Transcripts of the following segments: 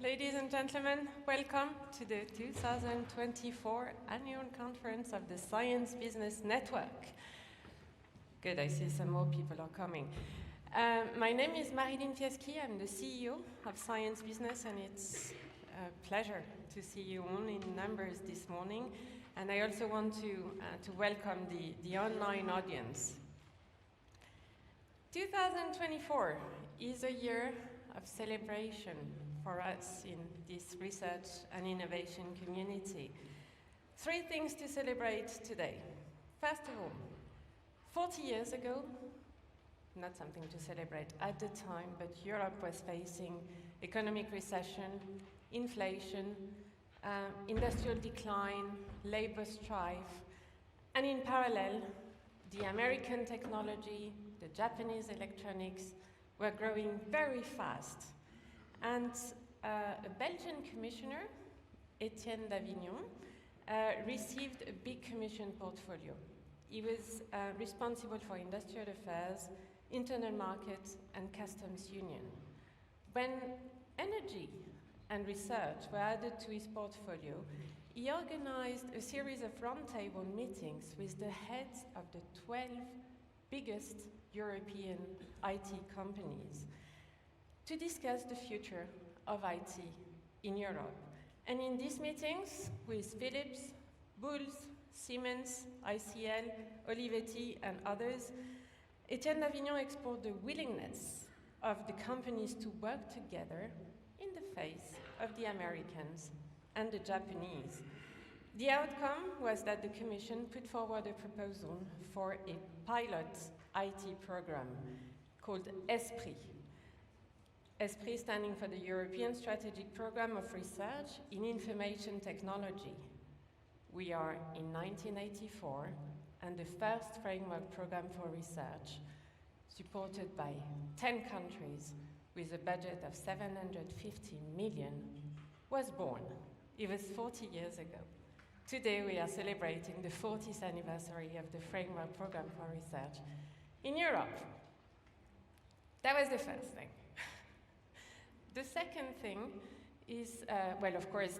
Ladies and gentlemen, welcome to the 2024 Annual Conference of the Science Business Network. Good, I see some more people are coming. My name is Marilyn Fieschi. I'm the CEO of Science Business, and it's a pleasure to see you all in numbers this morning. And I also want to welcome the online audience. 2024 is a year of celebration for us in this research and innovation community. 3 things to celebrate today. First of all, 40 years ago, not something to celebrate at the time, but Europe was facing economic recession, inflation, industrial decline, labor strife, and in parallel, the American technology, the Japanese electronics were growing very fast. And a Belgian commissioner, Etienne d'Avignon, received a big commission portfolio. He was responsible for industrial affairs, internal market, and customs union. When energy and research were added to his portfolio, he organized a series of roundtable meetings with the heads of the 12 biggest European IT companies to discuss the future of IT in Europe. And in these meetings with Philips, Bulls, Siemens, ICL, Olivetti, and others, Etienne d'Avignon explored the willingness of the companies to work together in the face of the Americans and the Japanese. The outcome was that the Commission put forward a proposal for a pilot IT program called ESPRIT. ESPRIT standing for the European Strategic Program of Research in Information Technology. We are in 1984, and the first framework program for research, supported by 10 countries with a budget of 750 million, was born. It was 40 years ago. Today we are celebrating the 40th anniversary of the framework program for research in Europe. That was the first thing. The second thing is, well, of course,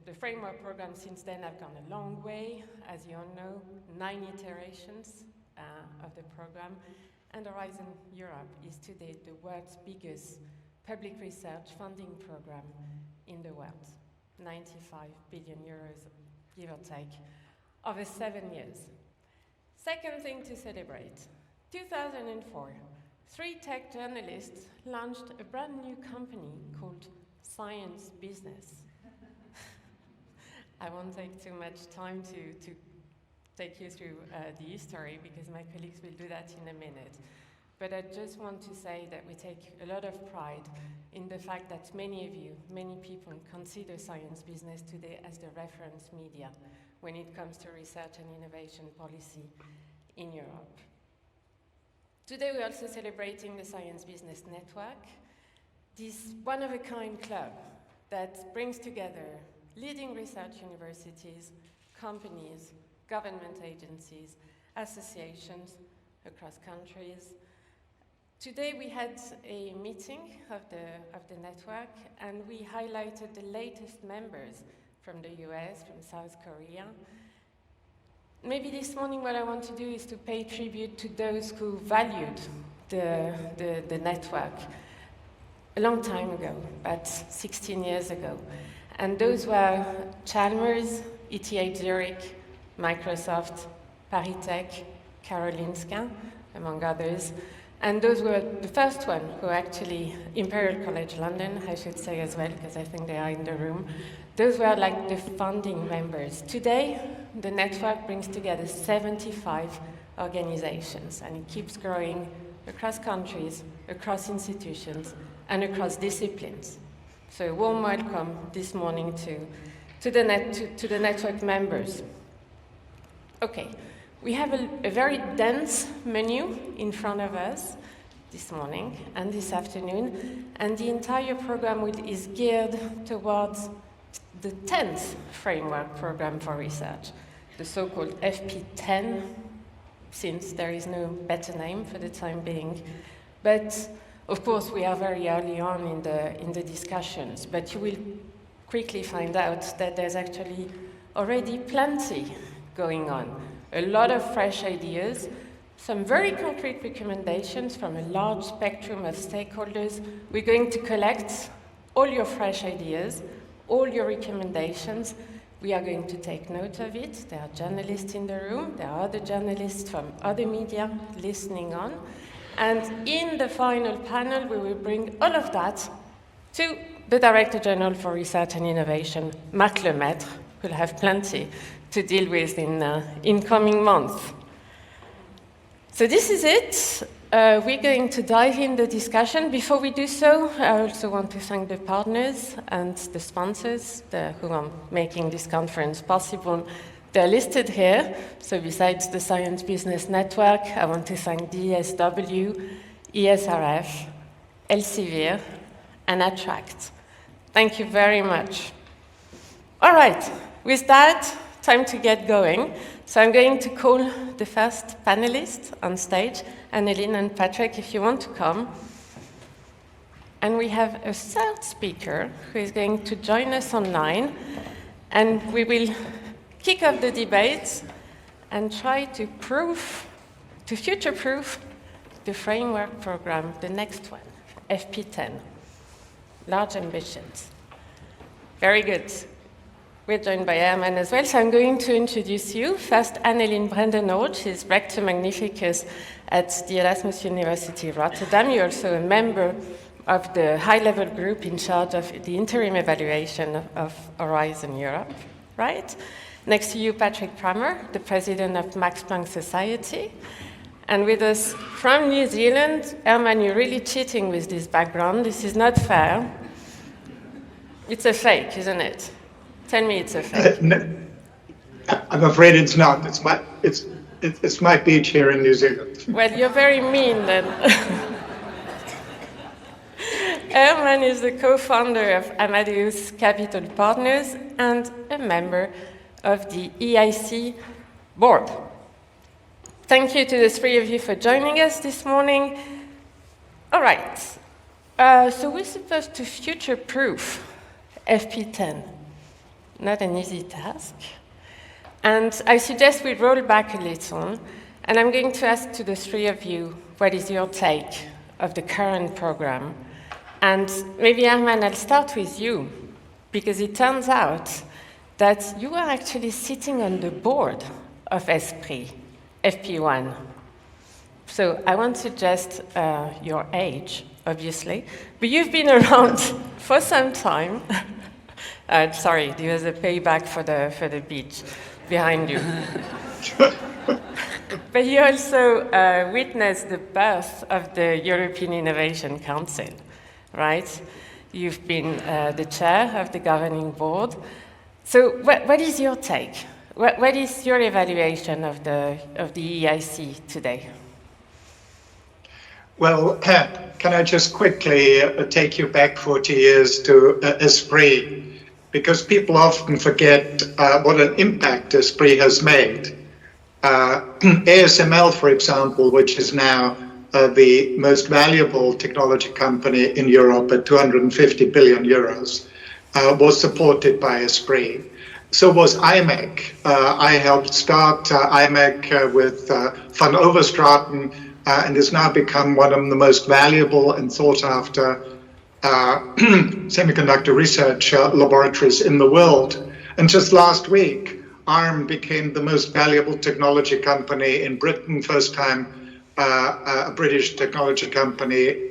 the framework program since then have gone a long way. As you all know, 9 iterations of the program. And Horizon Europe is today the world's biggest public research funding program in the world. 95 billion euros, give or take, over 7 years. Second thing to celebrate, 2004. 3 tech journalists launched a brand new company called Science Business. I won't take too much time to take you through the history because my colleagues will do that in a minute. But I just want to say that we take a lot of pride in the fact that many of you, many people consider Science Business today as the reference media when it comes to research and innovation policy in Europe. Today we're also celebrating the Science Business Network, this one-of-a-kind club that brings together leading research universities, companies, government agencies, associations across countries. Today we had a meeting of the network, and we highlighted the latest members from the US, from South Korea. Maybe this morning what I want to do is to pay tribute to those who valued the network a long time ago, about 16 years ago. And those were Chalmers, ETH Zurich, Microsoft, Paris Tech, Karolinska, among others. And those were the first one who actually, Imperial College London, I should say as well, because I think they are in the room. Those were like the founding members. Today, the network brings together 75 organizations, and it keeps growing across countries, across institutions, and across disciplines. So a warm welcome this morning to the network members. Okay. We have a very dense menu in front of us this morning and this afternoon, and the entire program is geared towards the 10th framework program for research, the so-called FP10, since there is no better name for the time being. But Of course, we are very early on in the discussions, but you will quickly find out that there's actually already plenty going on. A lot of fresh ideas, some very concrete recommendations from a large spectrum of stakeholders. We're going to collect all your fresh ideas, all your recommendations. We are going to take note of it. There are journalists in the room. There are other journalists from other media listening on. And in the final panel, we will bring all of that to the Director General for Research and Innovation, Marc Lemaitre, who will have plenty to deal with in coming months. So this is it. We're going to dive in the discussion. Before we do so, I also want to thank the partners and the sponsors who are making this conference possible. They're listed here. So besides the Science Business Network, I want to thank DSW, ESRF, Elsevier, and Attract. Thank you very much. All right, with that, time to get going. So I'm going to call the first panelist on stage, Annelien and Patrick, if you want to come. And we have a third speaker who is going to join us online, and we will kick off the debate and try to future-proof the framework program, the next one, FP10. Large ambitions. Very good. We're joined by Herman as well, so I'm going to introduce you. First, Annelien Brendenoord. She's Rector Magnificus at the Erasmus University Rotterdam. You're also a member of the high-level group in charge of the interim evaluation of Horizon Europe, right? Next to you, Patrick Prammer, the president of Max Planck Society. And with us from New Zealand, Herman, you're really cheating with this background. This is not fair. It's a fake, isn't it? Tell me it's a fake. No, I'm afraid it's not. It's my beach here in New Zealand. Well, you're very mean then. Herman is the co-founder of Amadeus Capital Partners and a member of the EIC board. Thank you to the three of you for joining us this morning. All right, so we're supposed to future-proof FP10. Not an easy task. And I suggest we roll back a little, and I'm going to ask to the three of you, what is your take of the current program? And maybe, Herman, I'll start with you, because it turns out that you are actually sitting on the board of Esprit, FP1. So I won't suggest your age, obviously, but you've been around for some time. Sorry, there's a payback for the beach behind you. But you also witnessed the birth of the European Innovation Council, right? You've been the chair of the governing board. So what is your take? What is your evaluation of the EIC today? Well, can I just quickly take you back 40 years to Esprit? Because people often forget what an impact Esprit has made. ASML, for example, which is now the most valuable technology company in Europe at 250 billion euros, was supported by Esprit. So was IMEC. I helped start IMEC with Van Overstraten and has now become one of the most valuable and sought after semiconductor research laboratories in the world. And just last week, ARM became the most valuable technology company in Britain. First time a British technology company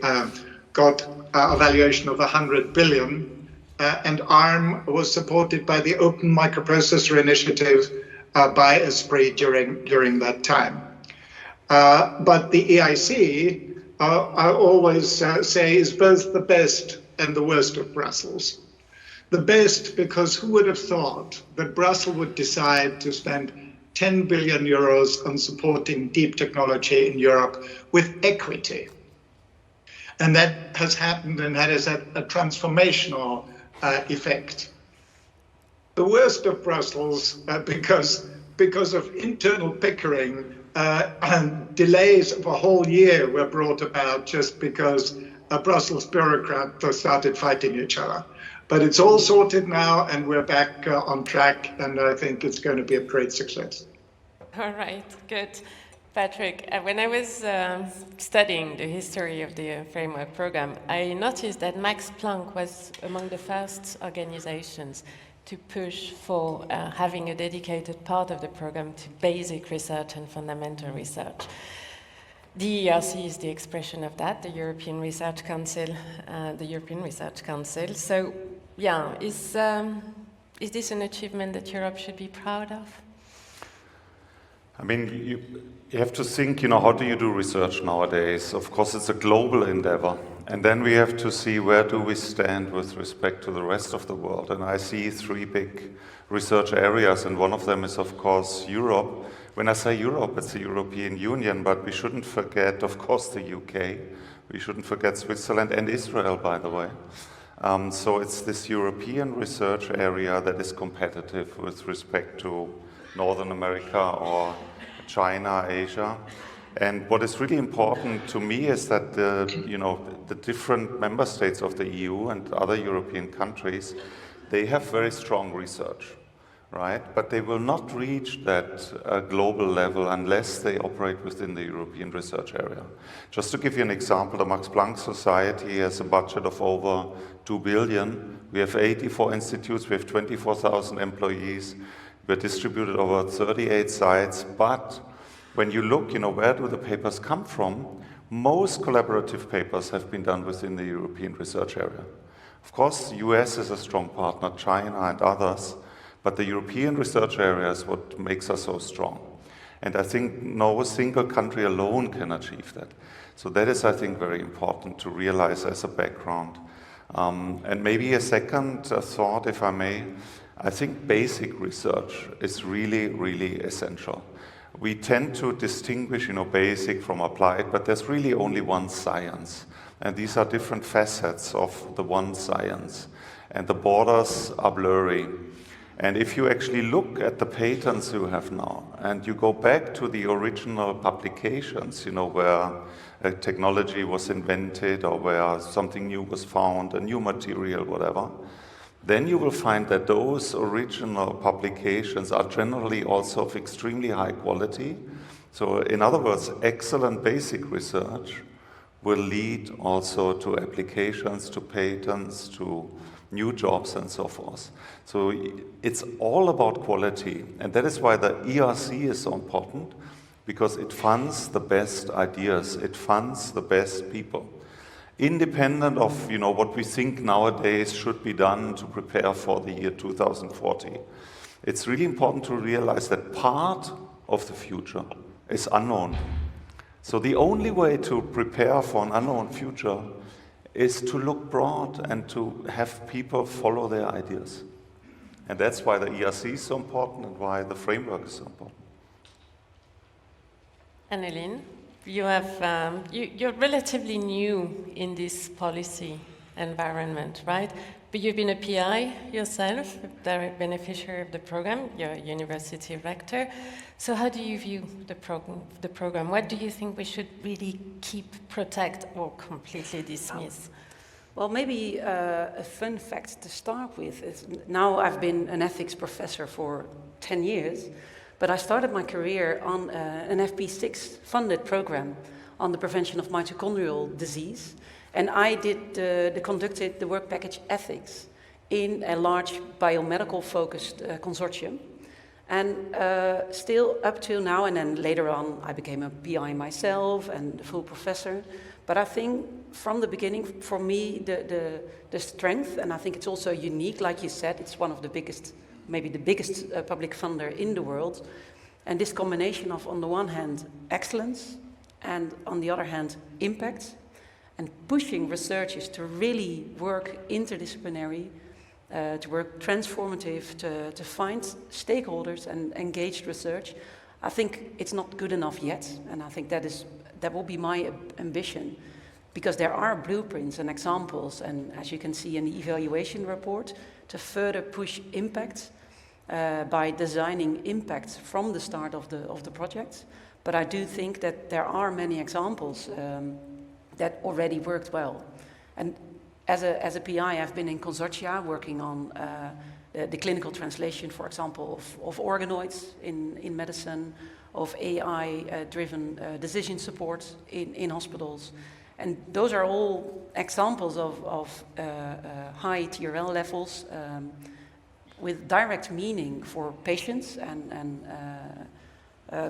got a valuation of 100 billion. And ARM was supported by the Open Microprocessor Initiative by Esprit during that time. But the EIC, I always say, is both the best and the worst of Brussels. The best because who would have thought that Brussels would decide to spend 10 billion euros on supporting deep technology in Europe with equity. And that has happened, and that has had a transformational effect. The worst of Brussels, because of internal bickering delays of a whole year were brought about just because a Brussels bureaucrat started fighting each other. But it's all sorted now, and we're back on track, and I think it's going to be a great success. All right, good. Patrick, when I was studying the history of the framework program, I noticed that Max Planck was among the first organizations to push for having a dedicated part of the program to basic research and fundamental research. The ERC is the expression of that, the European Research Council, So, yeah, is this an achievement that Europe should be proud of? I mean, you have to think, how do you do research nowadays? Of course, it's a global endeavor. And then we have to see where do we stand with respect to the rest of the world. And I see three big research areas, and one of them is, of course, Europe. When I say Europe, it's the European Union, but we shouldn't forget, of course, the UK. We shouldn't forget Switzerland and Israel, by the way. So it's this European research area that is competitive with respect to Northern America or China, Asia. And what is really important to me is that the different member states of the EU and other European countries, they have very strong research, right? But they will not reach that global level unless they operate within the European research area. Just to give you an example, the Max Planck Society has a budget of over 2 billion. We have 84 institutes, we have 24,000 employees. We're distributed over 38 sites, but when you look, where do the papers come from? Most collaborative papers have been done within the European research area. Of course, the US is a strong partner, China and others, but the European research area is what makes us so strong. And I think no single country alone can achieve that. So that is, I think, very important to realize as a background. And maybe a second thought, if I may, I think basic research is really, really essential. We tend to distinguish, basic from applied, but there's really only one science. And these are different facets of the one science. And the borders are blurry. And if you actually look at the patents you have now, and you go back to the original publications, where a technology was invented or where something new was found, a new material, whatever, then you will find that those original publications are generally also of extremely high quality. So in other words, excellent basic research will lead also to applications, to patents, to new jobs and so forth. So it's all about quality. And that is why the ERC is so important, because it funds the best ideas, it funds the best people. Independent of what we think nowadays should be done to prepare for the year 2040. It's really important to realize that part of the future is unknown. So the only way to prepare for an unknown future is to look broad and to have people follow their ideas. And that's why the ERC is so important and why the framework is so important. Annelien? You're relatively new in this policy environment, right? But you've been a PI yourself, a direct beneficiary of the program, you're a university rector. So how do you view the program? What do you think we should really keep, protect, or completely dismiss? Well, maybe a fun fact to start with is now I've been an ethics professor for 10 years. But I started my career on an FP6 funded program on the prevention of mitochondrial disease. And I conducted the work package ethics in a large biomedical focused consortium. And still up till now, and then later on, I became a PI myself and a full professor. But I think from the beginning, for me, the strength, and I think it's also unique, like you said, it's one of the biggest, maybe the biggest public funder in the world. And this combination of, on the one hand, excellence, and on the other hand, impact, and pushing researchers to really work interdisciplinary, to work transformative, to find stakeholders and engaged research, I think it's not good enough yet. And I think that will be my ambition, because there are blueprints and examples, and as you can see in the evaluation report, to further push impact by designing impact from the start of the project. But I do think that there are many examples that already worked well. And as a PI, I've been in consortia working on the clinical translation, for example, of organoids in medicine, of AI-driven decision support in hospitals. And those are all examples of high TRL levels with direct meaning for patients and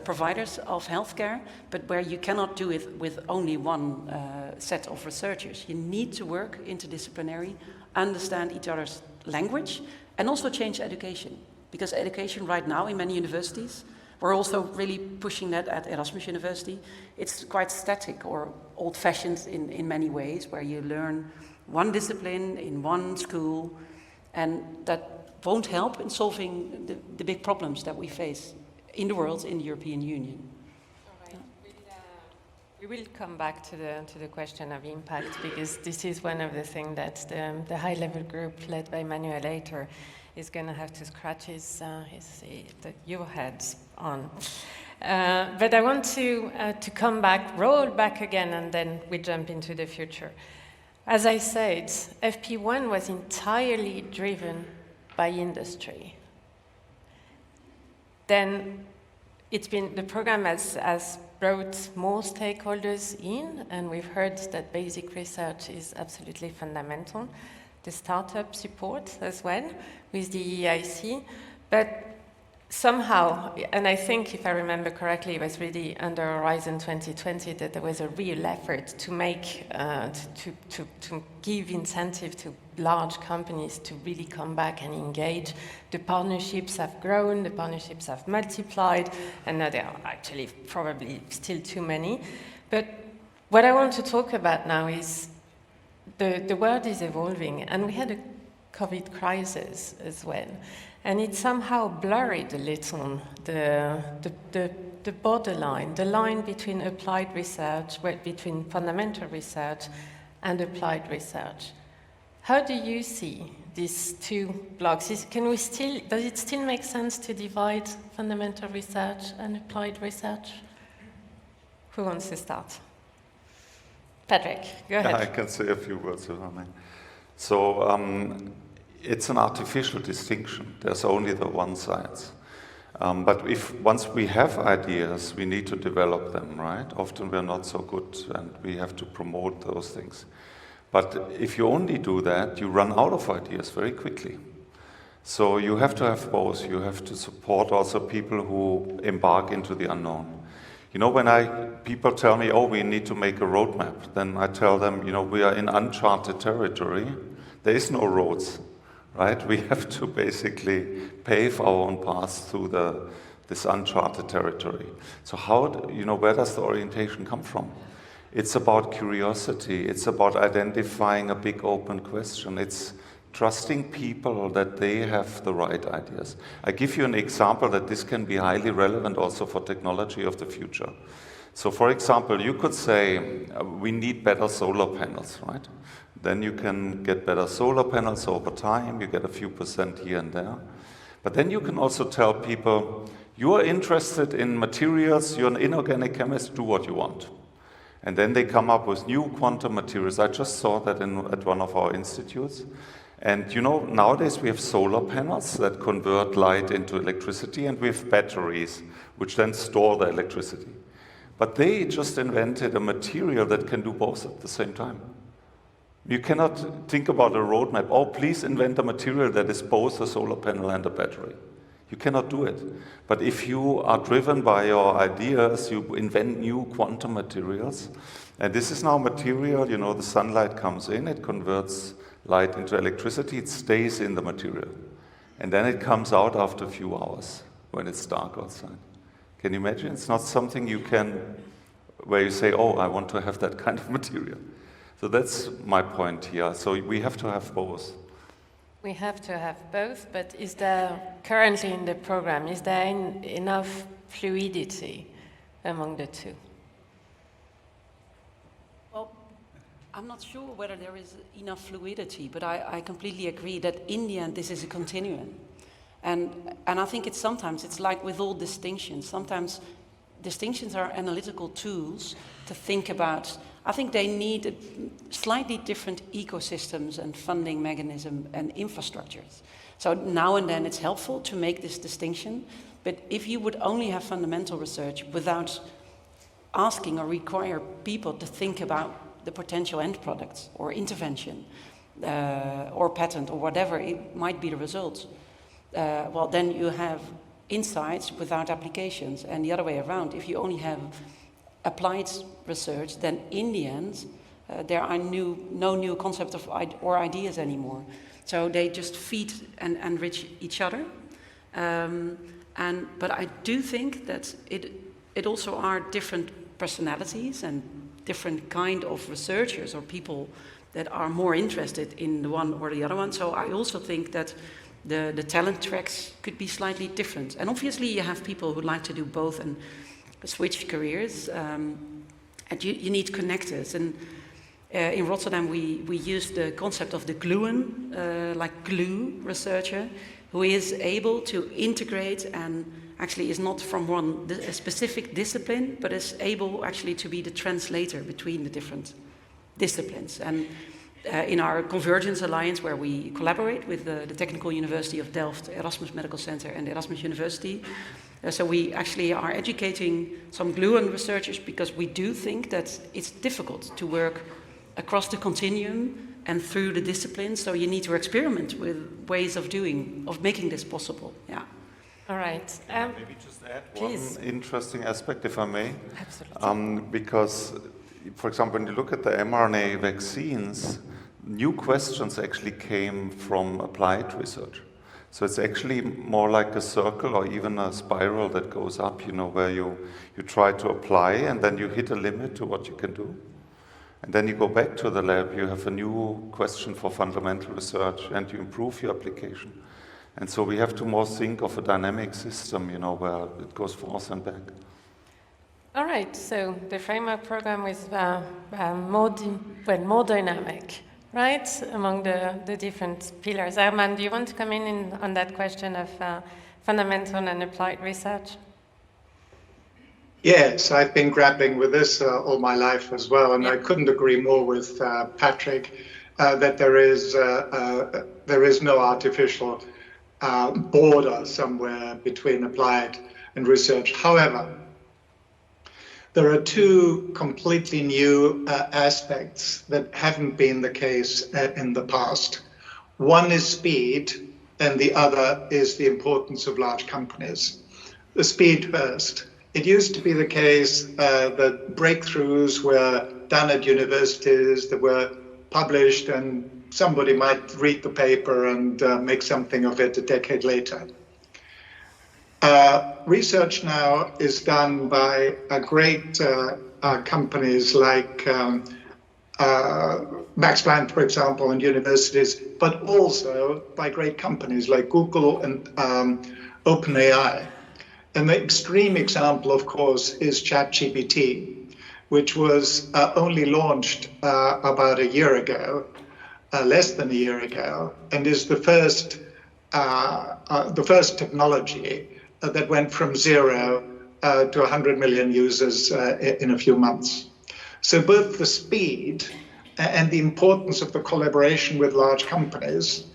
providers of healthcare, but where you cannot do it with only one set of researchers. You need to work interdisciplinary, understand each other's language, and also change education. Because education right now in many universities, we're also really pushing that at Erasmus University, it's quite static or old-fashioned in many ways, where you learn one discipline in one school, and that won't help in solving the big problems that we face in the world, in the European Union. All right. We will come back to the question of impact, because this is one of the things that the high-level group led by Manuel later is going to have to scratch your heads on. But I want to come back, roll back again, and then we jump into the future. As I said, FP1 was entirely driven by industry. Then the program has brought more stakeholders in, and we've heard that basic research is absolutely fundamental. The startup support as well with the EIC, but somehow, and I think if I remember correctly, it was really under Horizon 2020 that there was a real effort to make, to give incentive to large companies to really come back and engage. The partnerships have grown, the partnerships have multiplied, and now there are actually probably still too many. But what I want to talk about now is the world is evolving, and we had a COVID crisis as well. And it somehow blurred a little the borderline, the line between applied research, between fundamental research and applied research. How do you see these two blocks? Does it still make sense to divide fundamental research and applied research? Who wants to start? Patrick, go ahead. I can say a few words if I may. So it's an artificial distinction. There's only the one side. But once we have ideas, we need to develop them, right? Often we're not so good, and we have to promote those things. But if you only do that, you run out of ideas very quickly. So you have to have both. You have to support also people who embark into the unknown. You know, when people tell me, oh, we need to make a roadmap, then I tell them, you know, we are in uncharted territory. There is no roads, right? We have to basically pave our own paths through this uncharted territory. So where does the orientation come from? It's about curiosity. It's about identifying a big open question. It's trusting people that they have the right ideas. I give you an example that this can be highly relevant also for technology of the future. So for example, you could say, we need better solar panels, right? Then you can get better solar panels over time, you get a few % here and there. But then you can also tell people, you are interested in materials, you're an inorganic chemist, do what you want. And then they come up with new quantum materials. I just saw that at one of our institutes. And you know, nowadays we have solar panels that convert light into electricity, and we have batteries which then store the electricity. But they just invented a material that can do both at the same time. You cannot think about a roadmap, oh, please invent a material that is both a solar panel and a battery. You cannot do it. But if you are driven by your ideas, you invent new quantum materials. And this is now material, you know, the sunlight comes in, it converts light into electricity, it stays in the material. And then it comes out after a few hours when it's dark outside. Can you imagine? It's not something where you say, oh, I want to have that kind of material. So that's my point here. So we have to have both. We have to have both, but is there, currently in the program, is there enough fluidity among the two? Well, I'm not sure whether there is enough fluidity, but I completely agree that in the end this is a continuum. And I think sometimes it's like with all distinctions. Sometimes distinctions are analytical tools to think about. I think they need slightly different ecosystems and funding mechanism and infrastructures. So now and then it's helpful to make this distinction, but if you would only have fundamental research without asking or require people to think about the potential end products or intervention or patent or whatever it might be the results, well, then you have insights without applications. And the other way around, if you only have applied research, then in the end, there are no new concepts or ideas anymore. So they just feed and enrich each other. But I do think that it also are different personalities and different kind of researchers or people that are more interested in the one or the other one. So I also think that the talent tracks could be slightly different. And obviously you have people who like to do both and switch careers. And you need connectors. And in Rotterdam we use the concept of the gluon, like glue researcher, who is able to integrate and actually is not from a specific discipline, but is able actually to be the translator between the different disciplines. And in our Convergence Alliance, where we collaborate with the Technical University of Delft, Erasmus Medical Center and Erasmus University, so we actually are educating some gluon researchers because we do think that it's difficult to work across the continuum and through the disciplines, so you need to experiment with ways of making this possible. Yeah. All right. Maybe just add please. One interesting aspect, if I may. Absolutely. Because, for example, when you look at the mRNA vaccines, new questions actually came from applied research. So it's actually more like a circle or even a spiral that goes up, where you try to apply and then you hit a limit to what you can do. And then you go back to the lab, you have a new question for fundamental research and you improve your application. And so we have to more think of a dynamic system, where it goes forth and back. All right, so the framework program is more dynamic, right, among the different pillars. Herman, do you want to come in on that question of fundamental and applied research? Yes, I've been grappling with this all my life as well, and yeah. I couldn't agree more with Patrick that there is no artificial border somewhere between applied and research. However, there are two completely new aspects that haven't been the case in the past. One is speed, and the other is the importance of large companies. The speed first. It used to be the case that breakthroughs were done at universities that were published and somebody might read the paper and make something of it a decade later. Research now is done by great companies like Max Planck, for example, and universities, but also by great companies like Google and OpenAI. And the extreme example, of course, is ChatGPT, which was only launched about a year ago, less than a year ago, and is the first technology that went from 0 to 100 million users in a few months. So both the speed and the importance of the collaboration with large companies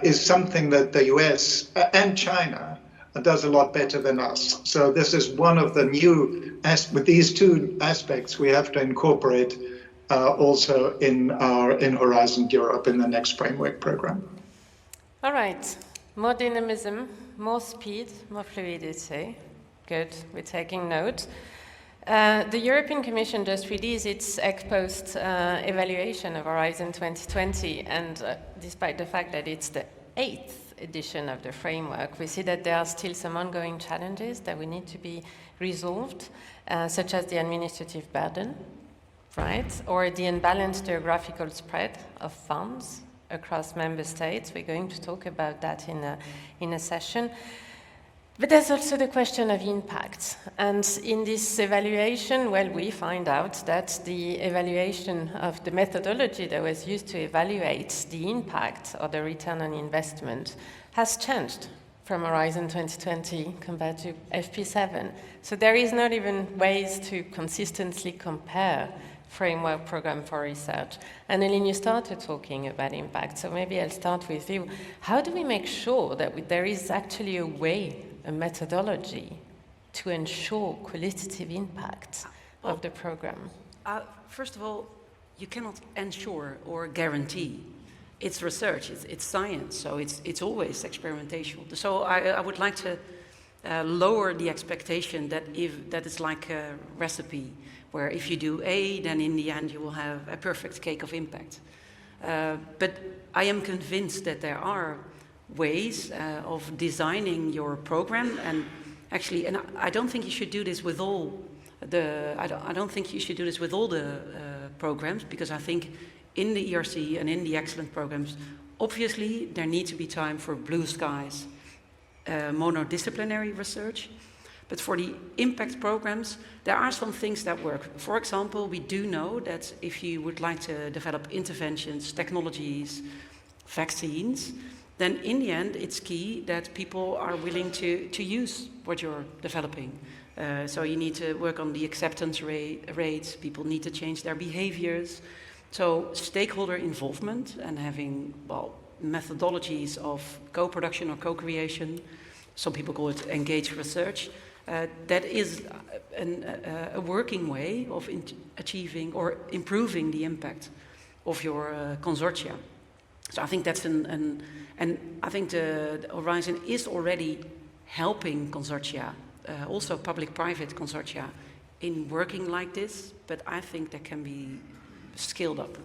is something that the US and China does a lot better than us. So this is one of the new, with these two aspects, we have to incorporate also in Horizon Europe in the next framework program. All right, more dynamism, more speed, more fluidity. Good, we're taking note. The European Commission just released its ex-post evaluation of Horizon 2020, and despite the fact that it's the 8th edition of the framework, we see that there are still some ongoing challenges that we need to be resolved, such as the administrative burden, right, or the unbalanced geographical spread of funds across member states. We're going to talk about that in a session. But there's also the question of impact. And in this evaluation, well, we find out that the evaluation of the methodology that was used to evaluate the impact or the return on investment has changed from Horizon 2020 compared to FP7. So there is not even ways to consistently compare framework program for research. And Eileen, you started talking about impact, so maybe I'll start with you. How do we make sure that there is actually a way, a methodology, to ensure qualitative impact of the program? First of all, you cannot ensure or guarantee. It's research, it's science, so it's always experimental. So I would like to lower the expectation that it's like a recipe, where if you do A, then in the end you will have a perfect cake of impact. But I am convinced that there are ways of designing your program, and actually, and I don't think you should do this with all I don't think you should do this with all the programs, because I think in the ERC and in the excellent programs, obviously there needs to be time for blue skies, monodisciplinary research. But for the impact programs, there are some things that work. For example, we do know that if you would like to develop interventions, technologies, vaccines, then in the end it's key that people are willing to use what you're developing. So you need to work on the acceptance rates, people need to change their behaviors. So stakeholder involvement and having, well, methodologies of co-production or co-creation, some people call it engaged research, that is a working way of achieving or improving the impact of your consortia. So I think that's and I think the Horizon is already helping consortia, also public-private consortia, in working like this, but I think that can be scaled up.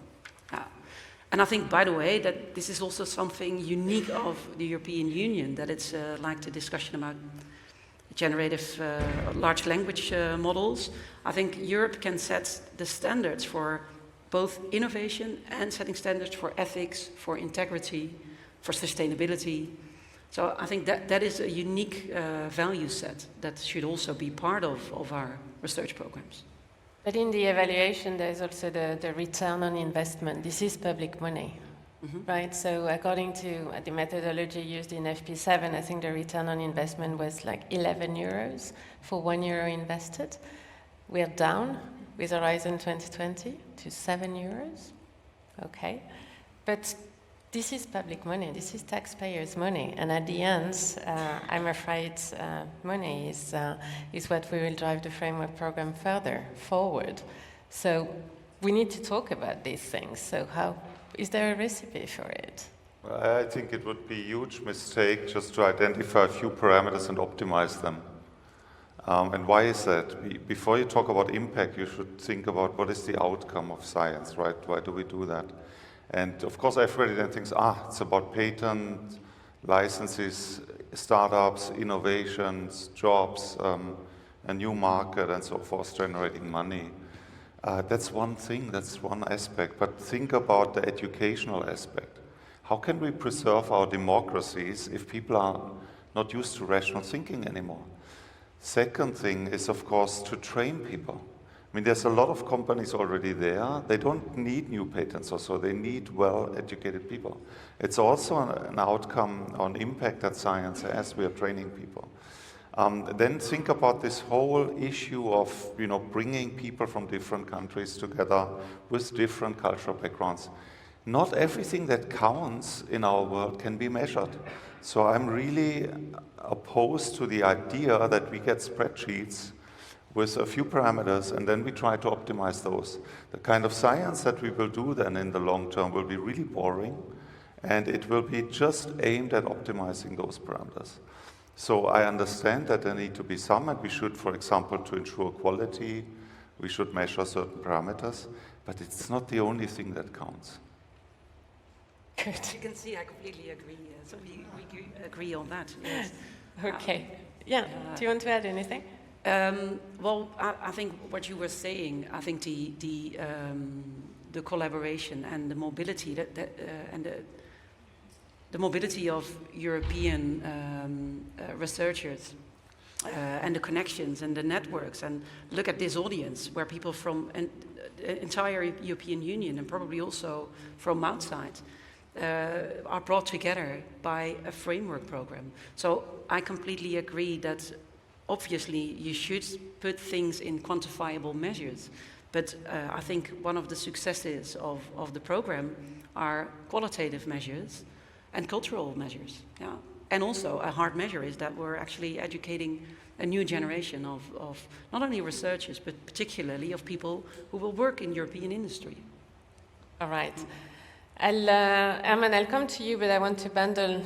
And I think, by the way, that this is also something unique of the European Union, that it's like the discussion about generative large language models. I think Europe can set the standards for both innovation and setting standards for ethics, for integrity, for sustainability. So I think that is a unique value set that should also be part of our research programs. But in the evaluation, there's also the return on investment. This is public money, right? So according to the methodology used in FP7, I think the return on investment was like 11 euros for €1 invested. We're down with Horizon 2020 to 7 euros, okay? But this is public money, this is taxpayers' money, and at the end, I'm afraid money is what we will drive the framework program further forward. So we need to talk about these things. So is there a recipe for it? Well, I think it would be a huge mistake just to identify a few parameters and optimize them. And why is that? Before you talk about impact, you should think about what is the outcome of science, right? Why do we do that? And of course, I've read it and think, it's about patent, licenses, startups, innovations, jobs, a new market, and so forth, generating money. That's one thing, that's one aspect. But think about the educational aspect. How can we preserve our democracies if people are not used to rational thinking anymore? Second thing is, of course, to train people. I mean, there's a lot of companies already there. They don't need new patents or so. They need well-educated people. It's also an outcome on impact that science has. We are training people. Then think about this whole issue of, bringing people from different countries together with different cultural backgrounds. Not everything that counts in our world can be measured. So I'm really opposed to the idea that we get spreadsheets with a few parameters, and then we try to optimize those. The kind of science that we will do then in the long term will be really boring, and it will be just aimed at optimizing those parameters. So I understand that there need to be some, and we should, for example, to ensure quality, we should measure certain parameters, but it's not the only thing that counts. Good. You can see I completely agree. So we agree on that. Yes. Okay. Yeah. Do you want to add anything? Well, I think what you were saying, I think the collaboration and the mobility and the mobility of European researchers and the connections and the networks, and look at this audience where people from the entire European Union and probably also from outside, are brought together by a framework program. So I completely agree that obviously you should put things in quantifiable measures, but I think one of the successes of the program are qualitative measures and cultural measures. Yeah. And also a hard measure is that we're actually educating a new generation of not only researchers, but particularly of people who will work in European industry. All right. Herman, I'll come to you, but I want to bundle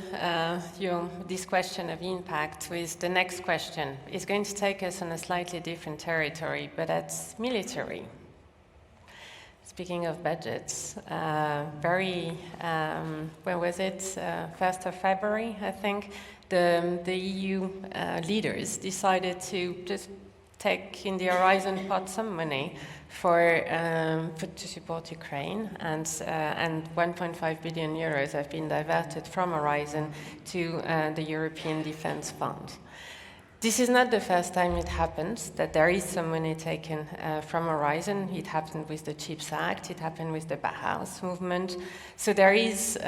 this question of impact with the next question. It's going to take us on a slightly different territory, but that's military. Speaking of budgets, when was it? 1st of February, I think, the EU leaders decided to just take in the Horizon pot some money to support Ukraine, and 1.5 billion euros have been diverted from Horizon to the European Defence Fund. This is not the first time it happens that there is some money taken from Horizon. It happened with the CHIPS Act, it happened with the Bauhaus movement. So there is,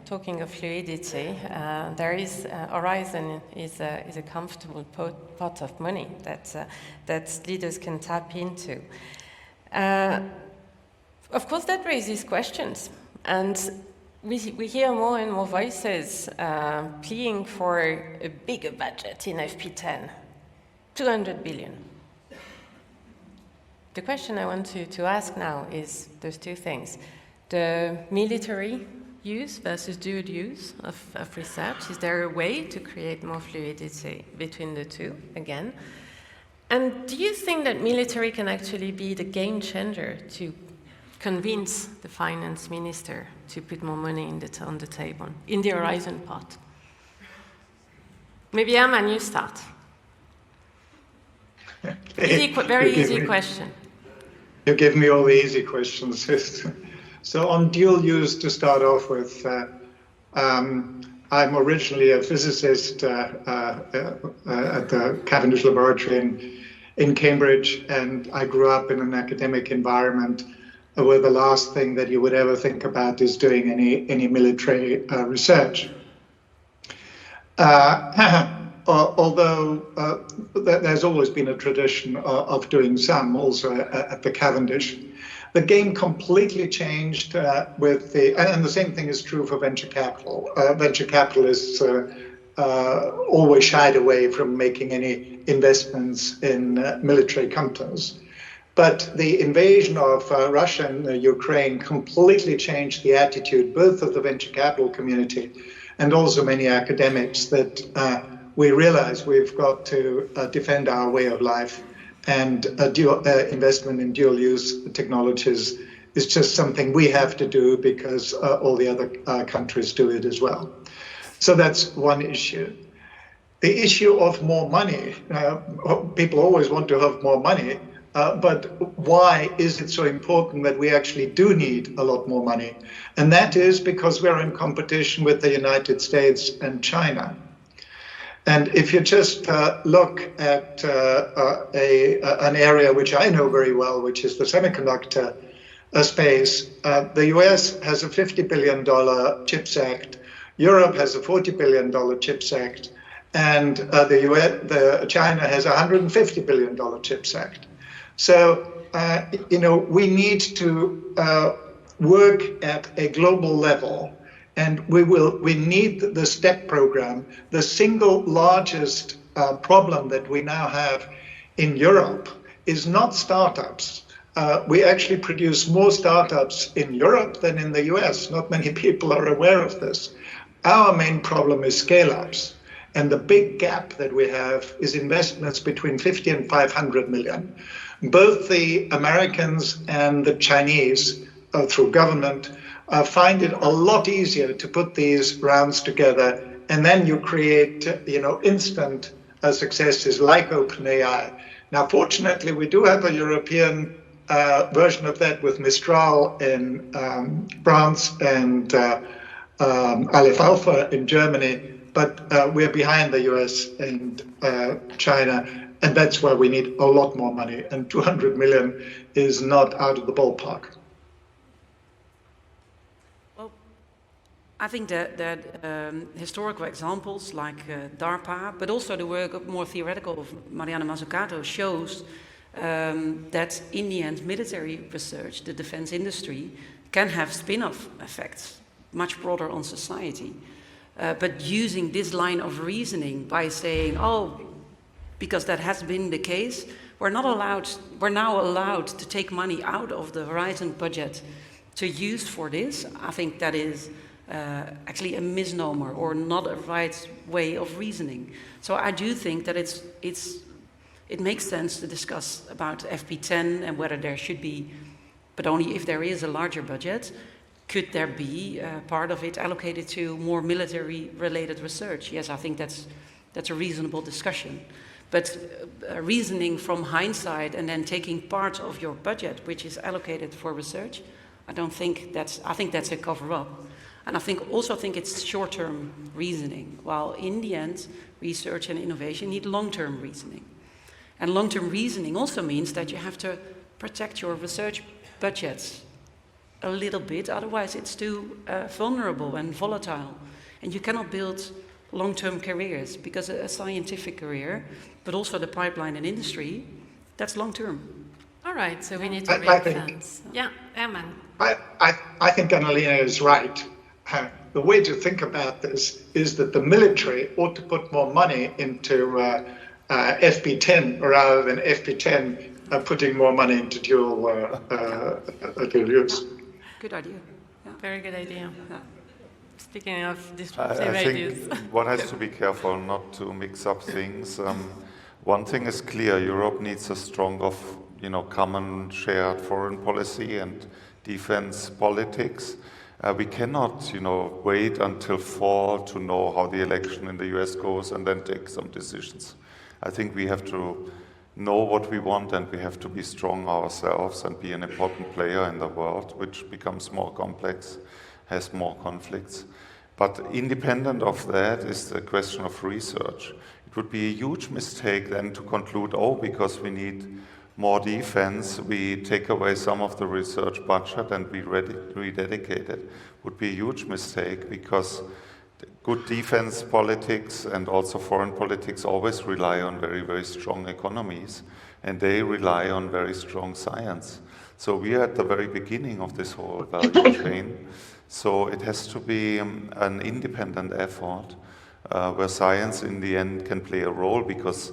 talking of fluidity, Horizon is a comfortable pot of money that leaders can tap into. Of course, that raises questions, and we hear more and more voices pleading for a bigger budget in FP10, 200 billion. The question I want to ask now is those two things. The military use versus dual use of research. Is there a way to create more fluidity between the two, again? And do you think that military can actually be the game changer to convince the finance minister to put more money on the table, in the Horizon pot? Maybe Herman, you start. Very easy question. You give me all the easy questions. So on dual use, to start off with, I'm originally a physicist at the Cavendish Laboratory in Cambridge, and I grew up in an academic environment where the last thing that you would ever think about is doing any military research. Although there's always been a tradition of doing some also at the Cavendish. The game completely changed with and the same thing is true for venture capital. Venture capitalists always shied away from making any investments in military companies. But the invasion of Russia and Ukraine completely changed the attitude both of the venture capital community and also many academics that we realize we've got to defend our way of life, and investment in dual-use technologies is just something we have to do because all the other countries do it as well. So that's one issue. The issue of more money, people always want to have more money, but why is it so important that we actually do need a lot more money? And that is because we're in competition with the United States and China. And if you just look at an area which I know very well, which is the semiconductor space, the US has a $50 billion CHIPS Act, Europe has a $40 billion CHIPS Act, and China has a $150 billion CHIPS Act. So, we need to work at a global level, and we need the STEP program. The single largest problem that we now have in Europe is not startups. We actually produce more startups in Europe than in the US. Not many people are aware of this. Our main problem is scale-ups. And the big gap that we have is investments between 50 and 500 million. Both the Americans and the Chinese, through government, find it a lot easier to put these rounds together, and then you create, instant successes like OpenAI. Now, fortunately, we do have a European version of that with Mistral in France and Aleph Alpha in Germany, but we're behind the US and China, and that's why we need a lot more money, and 200 million is not out of the ballpark. Well, I think that historical examples like DARPA, but also the work more theoretical of Mariana Mazzucato shows that in the end military research, the defense industry, can have spin-off effects, much broader on society. But using this line of reasoning by saying, oh, because that has been the case, we're now allowed to take money out of the Horizon budget to use for this, I think that is actually a misnomer or not a right way of reasoning. So I do think that it makes sense to discuss about FP10 and whether there should be, but only if there is a larger budget, could there be part of it allocated to more military-related research? Yes, I think that's a reasonable discussion. But reasoning from hindsight and then taking part of your budget, which is allocated for research, I think that's a cover-up. And I also think it's short-term reasoning, while in the end, research and innovation need long-term reasoning. And long-term reasoning also means that you have to protect your research budgets a little bit, otherwise it's too vulnerable and volatile. And you cannot build long-term careers, because a scientific career, but also the pipeline and industry, that's long-term. All right, so we need to ring-fence. Yeah, Herman. I think Annalena is right. The way to think about this is that the military ought to put more money into FP10 rather than FP10 putting more money into dual use. Good idea. Yeah. Very good idea. Yeah. Speaking of disruptive I ideas. think one has to be careful not to mix up things. One thing is clear: Europe needs a stronger, common shared foreign policy and defense politics. We cannot, wait until fall to know how the election in the US goes and then take some decisions. I think we have to know what we want, and we have to be strong ourselves and be an important player in the world, which becomes more complex, has more conflicts. But independent of that is the question of research. It would be a huge mistake then to conclude, because we need more defense, we take away some of the research budget and we rededicate it. Would be a huge mistake, because good defense politics and also foreign politics always rely on very, very strong economies, and they rely on very strong science. So we are at the very beginning of this whole value chain. So it has to be an independent effort where science in the end can play a role, because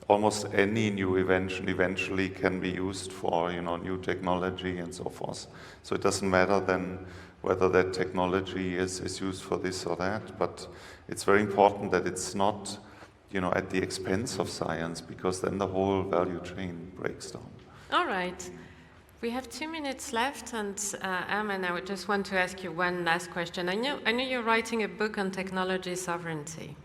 almost any new invention eventually can be used for new technology and so forth. So it doesn't matter then whether that technology is used for this or that, but it's very important that it's not at the expense of science, because then the whole value chain breaks down. All right. We have 2 minutes left, and Herman, I would just want to ask you one last question. I know you're writing a book on technology sovereignty,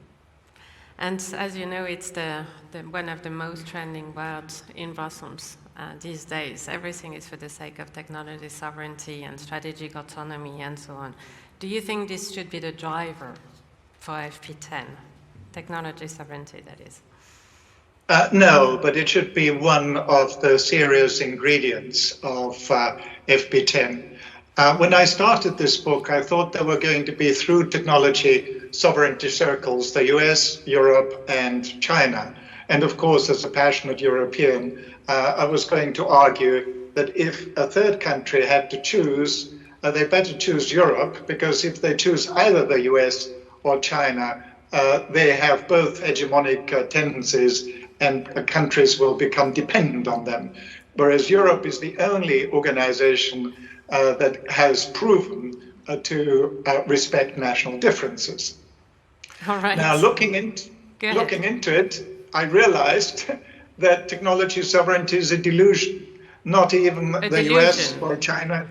and as you know, it's the one of the most trending words in Brussels these days. Everything is for the sake of technology sovereignty and strategic autonomy and so on. Do you think this should be the driver for FP10, technology sovereignty, that is? No, but it should be one of the serious ingredients of FP10. When I started this book, I thought there were going to be, through technology sovereignty circles, the US, Europe, and China. And of course, as a passionate European, I was going to argue that if a third country had to choose, they better choose Europe, because if they choose either the US or China, they have both hegemonic tendencies, and countries will become dependent on them. Whereas Europe is the only organization that has proven to respect national differences. All right. Now, looking into it, I realized that technology sovereignty is a delusion. Not even the US or China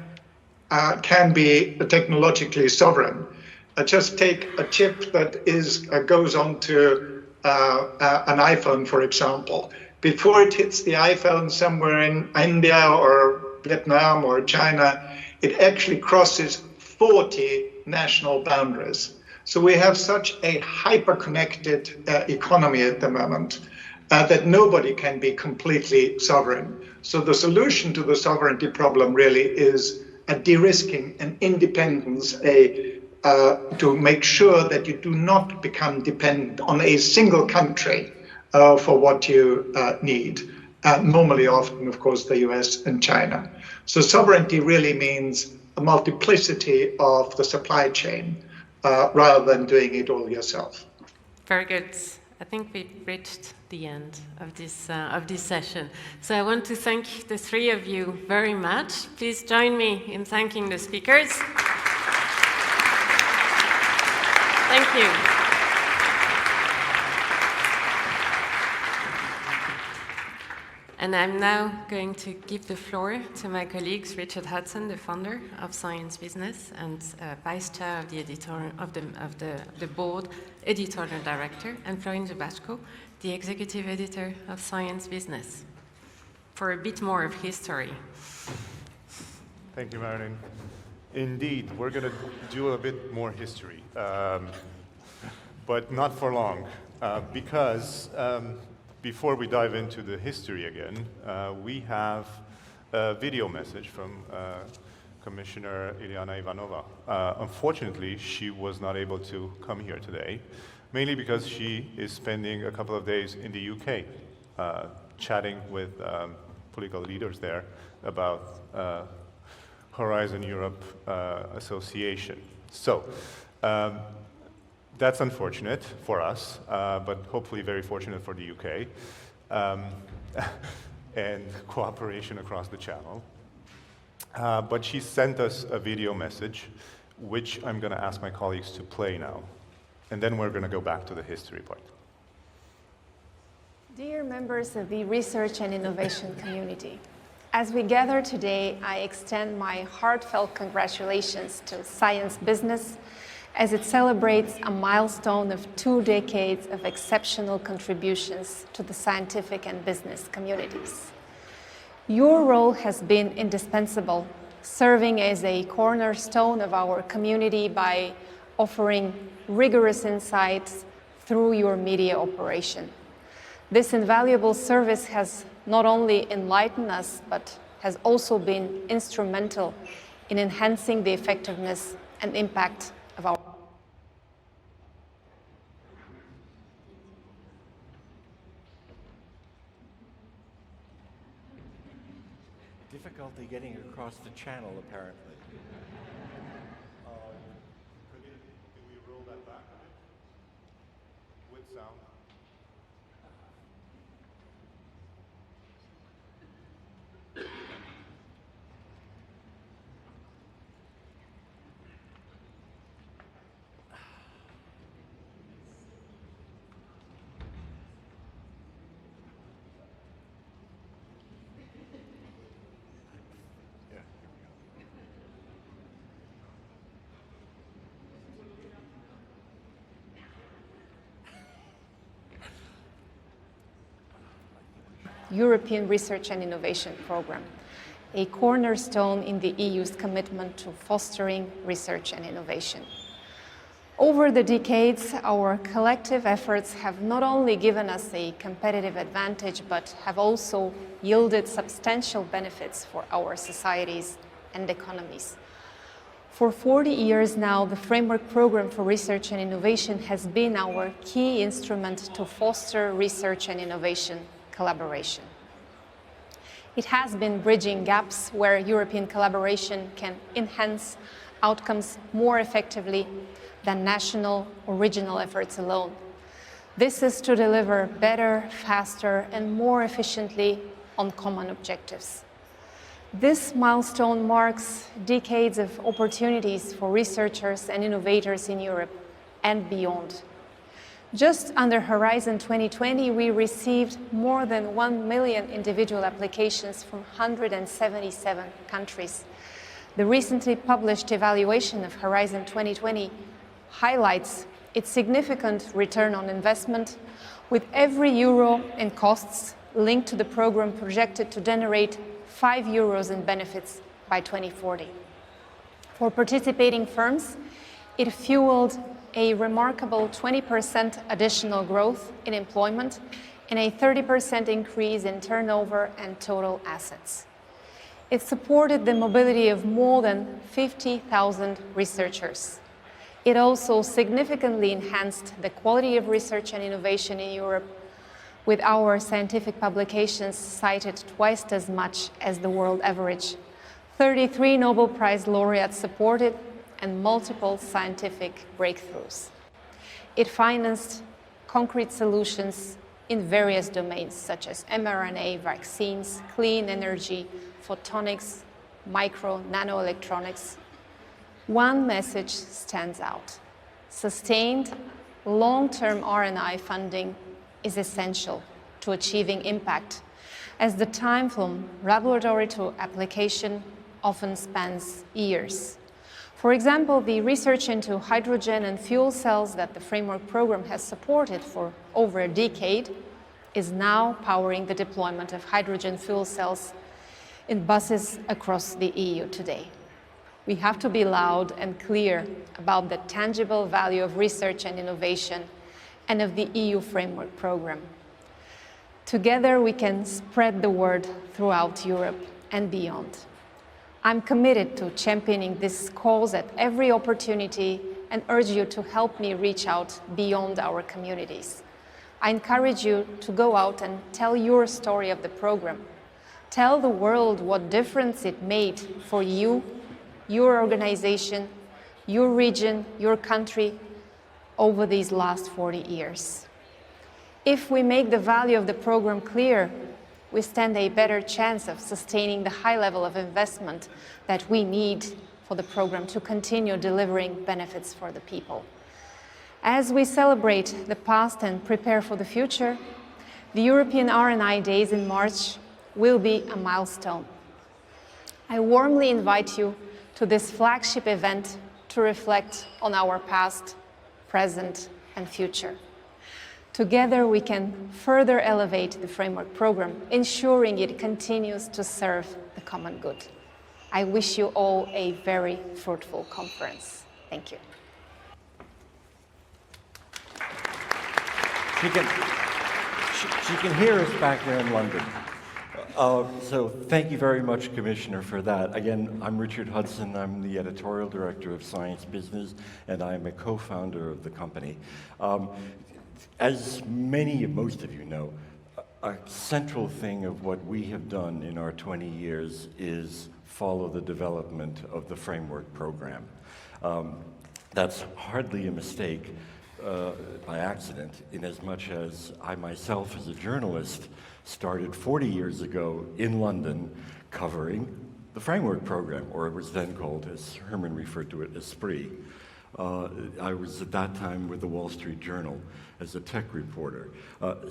can be technologically sovereign. Just take a chip that goes onto an iPhone, for example. Before it hits the iPhone somewhere in India or Vietnam or China, it actually crosses 40 national boundaries. So we have such a hyper-connected economy at the moment that nobody can be completely sovereign. So the solution to the sovereignty problem really is a de-risking, an independence, a to make sure that you do not become dependent on a single country for what you need. Normally, often, of course, the US and China. So sovereignty really means a multiplicity of the supply chain rather than doing it all yourself. Very good. I think we've reached the end of this session. So I want to thank the three of you very much. Please join me in thanking the speakers. Thank you. And I'm now going to give the floor to my colleagues, Richard Hudson, the founder of Science Business and vice chair of the the board, editorial director, and Florin Jabashko, the executive editor of Science Business, for a bit more of history. Thank you, Marilyn. Indeed, we're going to do a bit more history, but not for long, because before we dive into the history again, we have a video message from Commissioner Iliana Ivanova. Unfortunately, she was not able to come here today, mainly because she is spending a couple of days in the UK, chatting with political leaders there about Horizon Europe Association. So, that's unfortunate for us, but hopefully very fortunate for the UK, and cooperation across the channel. But she sent us a video message, which I'm going to ask my colleagues to play now. And then we're going to go back to the history part. Dear members of the research and innovation community, as we gather today, I extend my heartfelt congratulations to Science Business as it celebrates a milestone of 2 decades of exceptional contributions to the scientific and business communities. Your role has been indispensable, serving as a cornerstone of our community by offering rigorous insights through your media operation. This invaluable service has not only enlightened us, but has also been instrumental in enhancing the effectiveness and impact of our difficulty getting across the channel, apparently. Can we roll that back a bit? With sound. European Research and Innovation Programme, a cornerstone in the EU's commitment to fostering research and innovation. Over the decades, our collective efforts have not only given us a competitive advantage, but have also yielded substantial benefits for our societies and economies. For 40 years now, the Framework Programme for Research and Innovation has been our key instrument to foster research and innovation collaboration. It has been bridging gaps where European collaboration can enhance outcomes more effectively than national or regional efforts alone. This is to deliver better, faster, and more efficiently on common objectives. This milestone marks decades of opportunities for researchers and innovators in Europe and beyond. Just under Horizon 2020, we received more than 1 million individual applications from 177 countries. The recently published evaluation of Horizon 2020 highlights its significant return on investment, with every euro in costs linked to the program projected to generate 5 euros in benefits by 2040. For participating firms, it fueled a remarkable 20% additional growth in employment and a 30% increase in turnover and total assets. It supported the mobility of more than 50,000 researchers. It also significantly enhanced the quality of research and innovation in Europe, with our scientific publications cited twice as much as the world average, 33 Nobel Prize laureates supported, and multiple scientific breakthroughs. It financed concrete solutions in various domains, such as mRNA, vaccines, clean energy, photonics, micro, nanoelectronics. One message stands out. Sustained, long-term R&I funding is essential to achieving impact, as the time from laboratory to application often spans years. For example, the research into hydrogen and fuel cells that the Framework Program has supported for over a decade is now powering the deployment of hydrogen fuel cells in buses across the EU today. We have to be loud and clear about the tangible value of research and innovation and of the EU Framework Program. Together, we can spread the word throughout Europe and beyond. I'm committed to championing this cause at every opportunity and urge you to help me reach out beyond our communities. I encourage you to go out and tell your story of the program. Tell the world what difference it made for you, your organization, your region, your country over these last 40 years. If we make the value of the program clear, we stand a better chance of sustaining the high level of investment that we need for the program to continue delivering benefits for the people. As we celebrate the past and prepare for the future, the European R&I Days in March will be a milestone. I warmly invite you to this flagship event to reflect on our past, present, and future. Together, we can further elevate the Framework Program, ensuring it continues to serve the common good. I wish you all a very fruitful conference. Thank you. She can hear us back there in London. So thank you very much, Commissioner, for that. Again, I'm Richard Hudson. I'm the editorial director of Science Business, and I'm a co-founder of the company. As most of you know, a central thing of what we have done in our 20 years is follow the development of the Framework Program. That's hardly a mistake by accident, in as much as I myself, as a journalist, started 40 years ago in London covering the Framework Program, or it was then called, as Herman referred to it, Esprit. I was at that time with the Wall Street Journal as a tech reporter.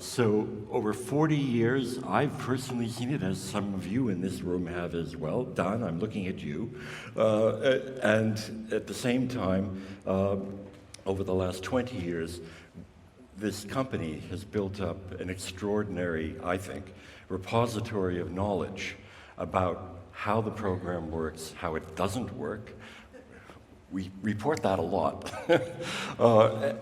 So over 40 years, I've personally seen it, as some of you in this room have as well. Don, I'm looking at you. And at the same time, over the last 20 years, this company has built up an extraordinary, I think, repository of knowledge about how the program works, how it doesn't work. We report that a lot,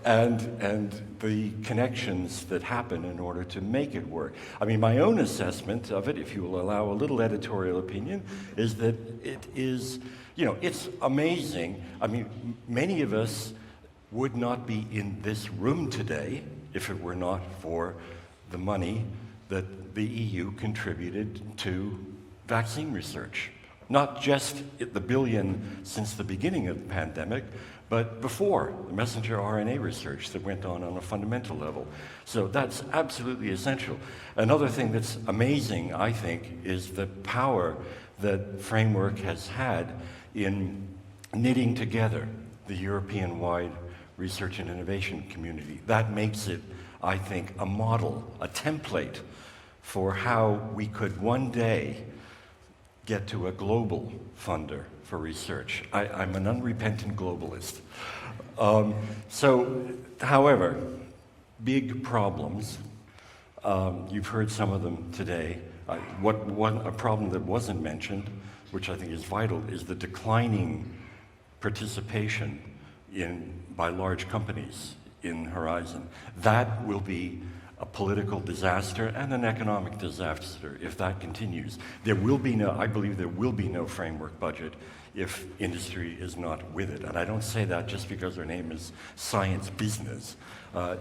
and the connections that happen in order to make it work. I mean, my own assessment of it, if you will allow a little editorial opinion, is that it is, it's amazing. I mean, many of us would not be in this room today if it were not for the money that the EU contributed to vaccine research. Not just the billion since the beginning of the pandemic, but before, the messenger RNA research that went on a fundamental level. So that's absolutely essential. Another thing that's amazing, I think, is the power that Framework has had in knitting together the European-wide research and innovation community. That makes it, I think, a model, a template for how we could one day get to a global funder for research. I'm an unrepentant globalist. However, big problems. You've heard some of them today. A problem that wasn't mentioned, which I think is vital, is the declining participation by large companies in Horizon. That will be a political disaster and an economic disaster if that continues. I believe there will be no framework budget if industry is not with it. And I don't say that just because our name is Science Business.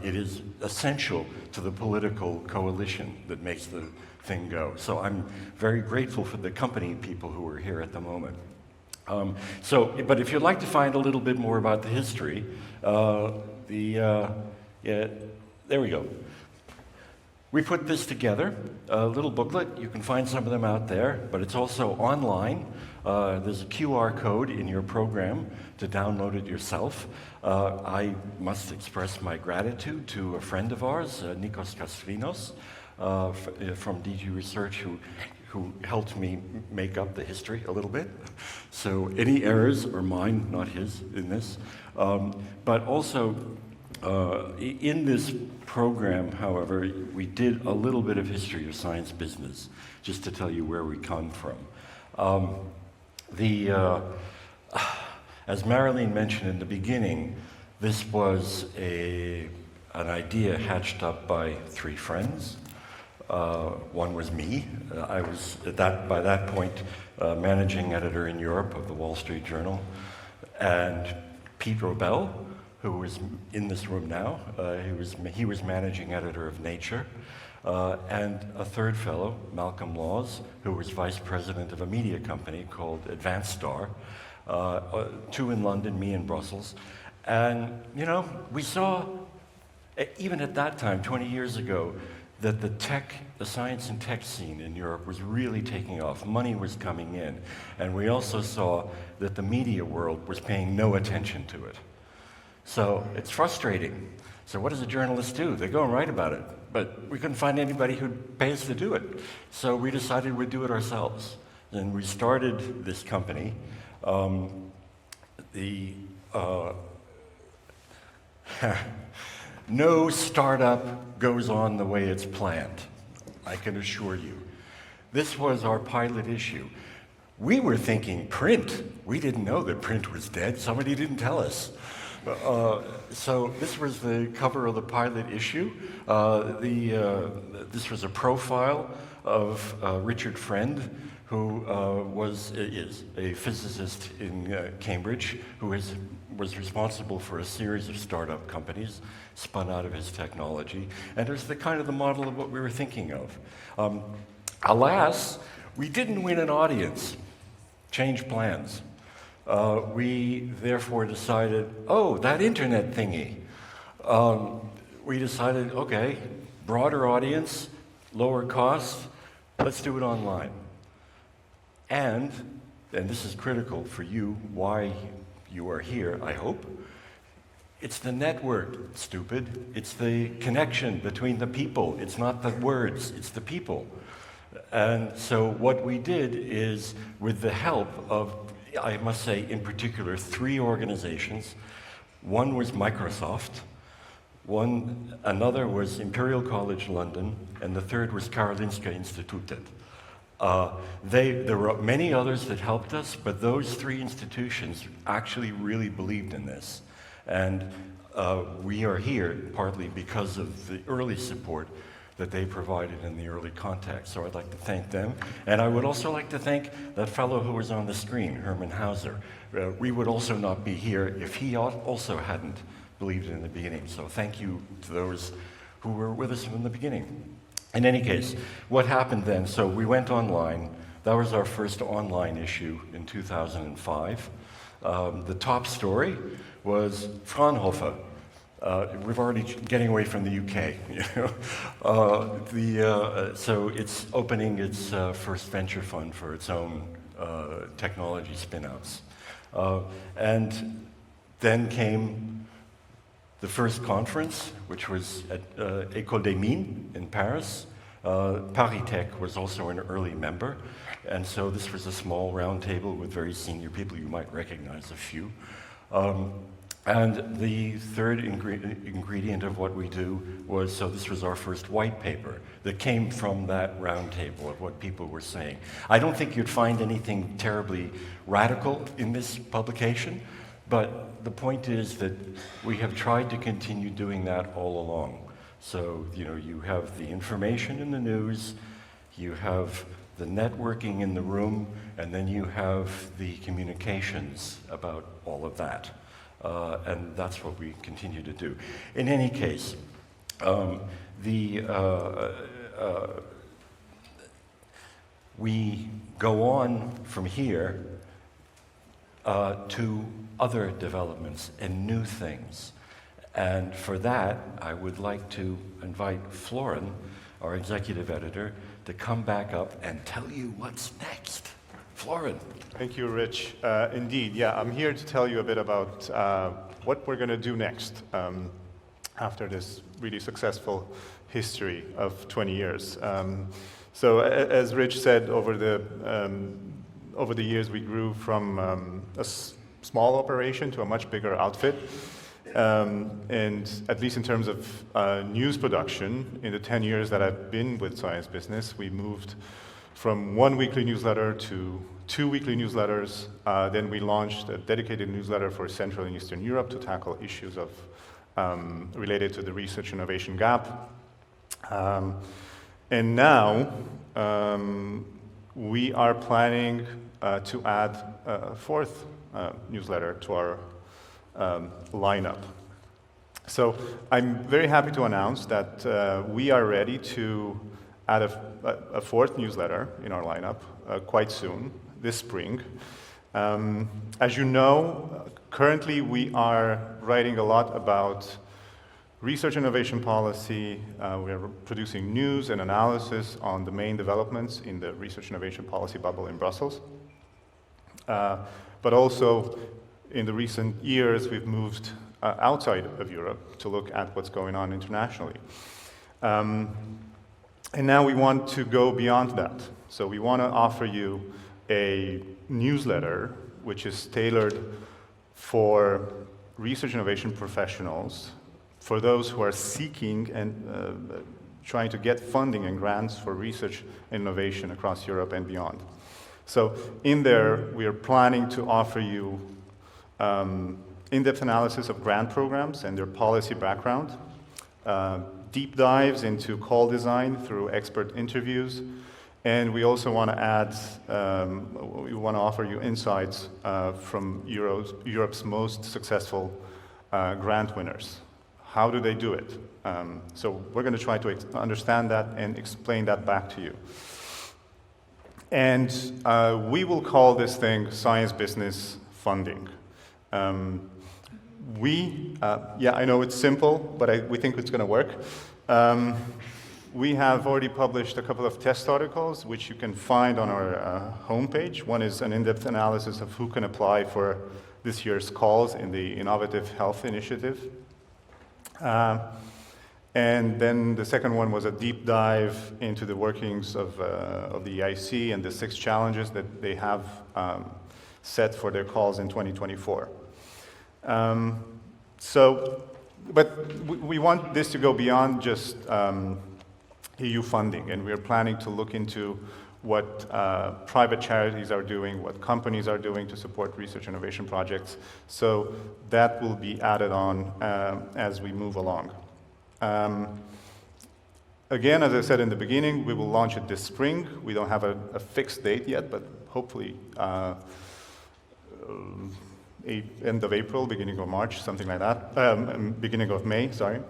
It is essential to the political coalition that makes the thing go. So I'm very grateful for the company people who are here at the moment. But if you'd like to find a little bit more about the history, there we go. We put this together, a little booklet. You can find some of them out there, but it's also online. There's a QR code in your program to download it yourself. I must express my gratitude to a friend of ours, Nikos Kastrinos, from DG Research, who helped me make up the history a little bit. So any errors are mine, not his, in this. But also, in this program, however, we did a little bit of history of science business, just to tell you where we come from. As Marilyn mentioned in the beginning, this was an idea hatched up by three friends. One was me. I was, by that point, managing editor in Europe of the Wall Street Journal. And Pete Robel, who is in this room now, he was managing editor of Nature. And a third fellow, Malcolm Laws, who was vice president of a media company called Advanced Star. Two in London, me in Brussels. And, you know, we saw, even at that time, 20 years ago, that the science and tech scene in Europe was really taking off. Money was coming in. And we also saw that the media world was paying no attention to it. So it's frustrating. So what does a journalist do? They go and write about it. But we couldn't find anybody who'd pay us to do it. So we decided we'd do it ourselves. And we started this company. No startup goes on the way it's planned, I can assure you. This was our pilot issue. We were thinking print. We didn't know that print was dead. Somebody didn't tell us. So this was the cover of the pilot issue. This was a profile of Richard Friend, who is a physicist in Cambridge, who was responsible for a series of startup companies spun out of his technology. And it was the kind of the model of what we were thinking of. Alas, we didn't win an audience. Change plans. We therefore decided, oh, that internet thingy. We decided, okay, broader audience, lower cost, let's do it online. And this is critical for you, why you are here, I hope, it's the network, stupid. It's the connection between the people. It's not the words, it's the people. And so what we did is, with the help of, I must say, in particular, three organizations. One was Microsoft, another was Imperial College London, and the third was Karolinska Institutet. There were many others that helped us, but those three institutions actually really believed in this. And we are here partly because of the early support that they provided in the early context. So I'd like to thank them. And I would also like to thank that fellow who was on the screen, Herman Hauser. We would also not be here if he also hadn't believed in the beginning. So thank you to those who were with us from the beginning. In any case, what happened then? So we went online. That was our first online issue in 2005. The top story was Fraunhofer. We're already getting away from the UK. You know? So it's opening its first venture fund for its own technology spin-outs. And then came the first conference, which was at École des Mines in Paris. Paris Tech was also an early member. And so this was a small round table with very senior people. You might recognize a few. And the third ingredient of what we do was, so this was our first white paper that came from that round table of what people were saying. I don't think you'd find anything terribly radical in this publication, but the point is that we have tried to continue doing that all along. So, you know, you have the information in the news, you have the networking in the room, and then you have the communications about all of that. And that's what we continue to do. In any case, we go on from here to other developments and new things. And for that, I would like to invite Florin, our executive editor, to come back up and tell you what's next. Florin. Thank you, Rich. Indeed, yeah, I'm here to tell you a bit about what we're going to do next after this really successful history of 20 years. So, as Rich said, over the years, we grew from a small operation to a much bigger outfit. And at least in terms of news production, in the 10 years that I've been with Science Business, we moved from 1 weekly newsletter to 2 weekly newsletters. Then we launched a dedicated newsletter for Central and Eastern Europe to tackle issues of related to the research innovation gap. And now we are planning to add a fourth newsletter to our lineup. So I'm very happy to announce that we are ready to add a fourth newsletter in our lineup quite soon, this spring. As you know, currently we are writing a lot about research innovation policy. We are producing news and analysis on the main developments in the research innovation policy bubble in Brussels. But also, in the recent years, we've moved outside of Europe to look at what's going on internationally. And now we want to go beyond that. So we want to offer you a newsletter which is tailored for research innovation professionals, for those who are seeking and trying to get funding and grants for research and innovation across Europe and beyond. So in there, we are planning to offer you in-depth analysis of grant programs and their policy background, deep dives into call design through expert interviews, and we also want to add, we want to offer you insights from Europe's most successful grant winners. How do they do it? So we're going to try to understand that and explain that back to you. And we will call this thing Science Business Funding. Yeah, I know it's simple, but we think it's going to work. We have already published a couple of test articles, which you can find on our homepage. One is an in-depth analysis of who can apply for this year's calls in the Innovative Health Initiative. And then the second one was a deep dive into the workings of the EIC and the 6 challenges that they have set for their calls in 2024. But we want this to go beyond just EU funding, and we're planning to look into what private charities are doing, what companies are doing to support research innovation projects. So that will be added on as we move along. Again, as I said in the beginning, we will launch it this spring. We don't have a fixed date yet, but hopefully end of April, beginning of March, something like that, beginning of May, sorry.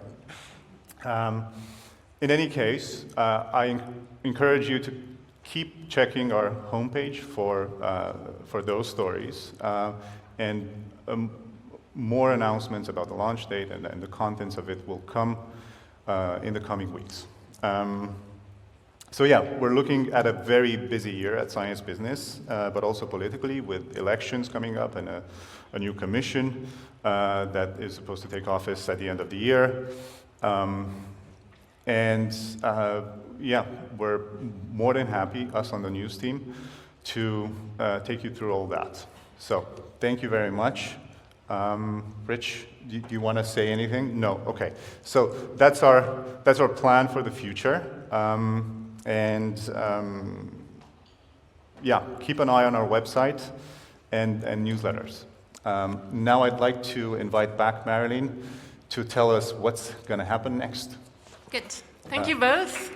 In any case, I encourage you to keep checking our homepage for those stories and more announcements about the launch date and the contents of it will come in the coming weeks. So yeah, we're looking at a very busy year at Science Business, but also politically with elections coming up and a new commission that is supposed to take office at the end of the year. Yeah, we're more than happy, us on the news team, to take you through all that. So thank you very much. Rich, do you want to say anything? No, okay. So that's our plan for the future. Yeah, keep an eye on our website and newsletters. Now I'd like to invite back Marilyn to tell us what's going to happen next. Good. Thank you both.